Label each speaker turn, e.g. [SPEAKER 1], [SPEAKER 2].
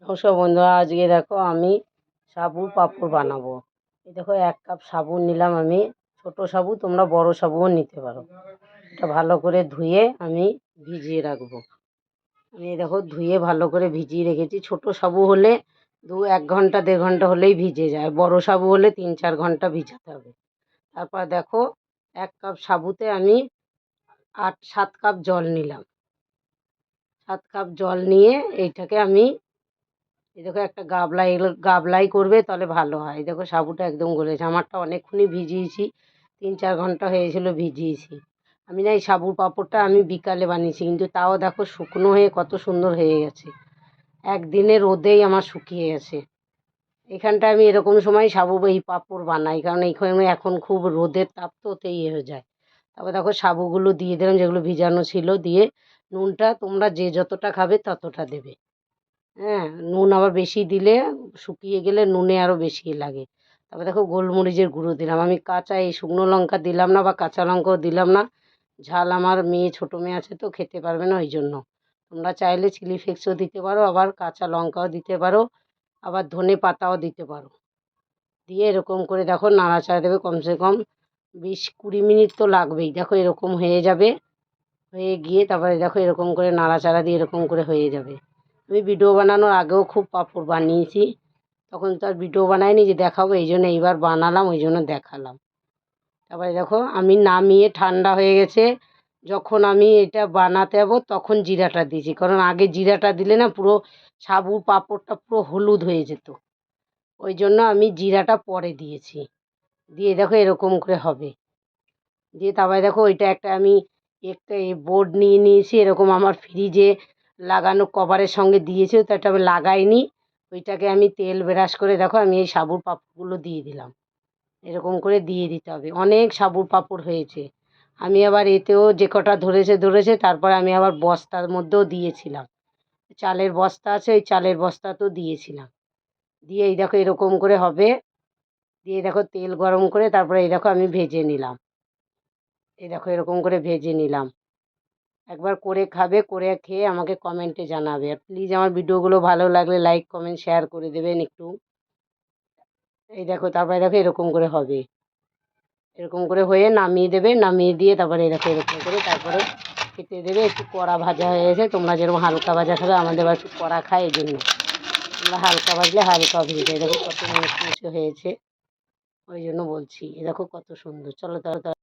[SPEAKER 1] নমস্কার বন্ধুরা, আজকে দেখো আমি সাবুর পাঁপড় বানাবো। এই দেখো 1 কাপ সাবু নিলাম আমি। ছোট সাবু, তোমরা বড় সাবুও নিতে পারো। এটা ভালো করে ধুয়ে আমি ভিজিয়ে রাখবো। আমি দেখো ধুয়ে ভালো করে ভিজিয়ে রেখেছি। ছোট সাবু হলে 1 ঘন্টা 1.5 ঘন্টা হলেই ভিজে যায়। বড় সাবু হলে 3-4 ঘন্টা ভিজাতে হবে। তারপর দেখো 1 কাপ সাবুতে আমি 7 কাপ জল নিলাম। 7 কাপ জল নিয়ে এইটাকে আমি এই দেখো একটা গাবলাই, এগুলো গাবলাই করবে তাহলে ভালো হয়। এই দেখো সাবুটা একদম গলেছে। আমারটা অনেকক্ষণই ভিজিয়েছি, 3-4 ঘন্টা হয়েছিল ভিজিয়েছি। আমি না এই সাবুর পাঁপড়টা আমি বিকালে বানিয়েছি, কিন্তু তাও দেখো শুকনো হয়ে কত সুন্দর হয়ে গেছে। একদিনে রোদেই আমার শুকিয়ে গেছে। এখানটা আমি এরকম সময় সাবু এই পাঁপড় বানাই, কারণ এইখানে এখন খুব রোদের তাপ তো ওতেই হয়ে যায়। তারপর দেখো সাবুগুলো দিয়ে দিলাম, যেগুলো ভিজানো ছিল, দিয়ে নুনটা তোমরা যে যতটা খাবে ততটা দেবে। হ্যাঁ, নুন আবার বেশি দিলে শুকিয়ে গেলে নুনে আরও বেশি লাগে। তারপর দেখো গোলমরিচের গুঁড়ো দিলাম। আমি কাঁচা এই শুকনো লঙ্কা দিলাম না, বা কাঁচা লঙ্কাও দিলাম না। ঝাল আমার মেয়ে, ছোটো মেয়ে আছে তো খেতে পারবে না, ওই জন্য। তোমরা চাইলে চিলি ফ্লেক্সও দিতে পারো, আবার কাঁচা লঙ্কাও দিতে পারো, আবার ধনে পাতাও দিতে পারো। দিয়ে এরকম করে দেখো নাড়াচাড়া দেবে, কমসে কম 20-20 মিনিট তো লাগবেই। দেখো এরকম হয়ে যাবে, হয়ে গিয়ে তারপরে দেখো এরকম করে নাড়াচাড়া দিয়ে এরকম করে হয়ে যাবে। আমি ভিডিও বানানোর আগেও খুব পাঁপড় বানিয়েছি, তখন তো আর ভিডিও বানাইনি যে দেখাবো, এই জন্য এইবার বানালাম, ওই জন্য দেখালাম। তারপরে দেখো আমি নামিয়ে ঠান্ডা হয়ে গেছে। যখন আমি এটা বানাতে যাবো তখন জিরাটা দিয়েছি, কারণ আগে জিরাটা দিলে না পুরো সাবুর পাঁপড়টা পুরো হলুদ হয়ে যেত। ওই জন্য আমি জিরাটা পরে দিয়েছি। দিয়ে দেখো এরকম করে হবে। দিয়ে তারপরে দেখো ওইটা একটা আমি একটা বোর্ড নিয়ে নিয়েছি, এরকম আমার ফ্রিজে লাগানো কভারের সঙ্গে দিয়েছে, তো এটা আমি লাগাইনি। ওইটাকে আমি তেল ব্রাশ করে দেখো আমি এই সাবুর পাঁপড়গুলো দিয়ে দিলাম। এরকম করে দিয়ে দিতে হবে। অনেক সাবুর পাঁপড় হয়েছে। আমি আবার এতেও যে কটা ধরেছে, তারপরে আমি আবার বস্তার মধ্যেও দিয়েছিলাম। চালের বস্তা আছে, ওই চালের বস্তাতেও দিয়েছিলাম। দিয়ে এই দেখো এরকম করে হবে। দিয়ে দেখো তেল গরম করে তারপরে এই দেখো আমি ভেজে নিলাম। এই দেখো এরকম করে ভেজে নিলাম। একবার করে খাবে, করে খেয়ে আমাকে কমেন্টে জানাবে। আর প্লিজ আমার ভিডিওগুলো ভালো লাগলে লাইক, কমেন্ট, শেয়ার করে দেবেন একটু। এই দেখো তারপরে দেখো এরকম করে হবে। এরকম করে হয়ে নামিয়ে দেবে, নামিয়ে দিয়ে তারপরে এই দেখো এরকম করে তারপরে খেতে দেবে। একটু কড়া ভাজা হয়ে গেছে, তোমরা যেরকম হালকা ভাজা খাবে, আমাদের আবার একটু কড়া খায়, এই জন্য তোমরা হালকা ভাজলে হালকা ভেজে যায়। দেখো কত মুচমুচে হয়েছে, ওই জন্য বলছি। এ দেখো কত সুন্দর। চলো তাহলে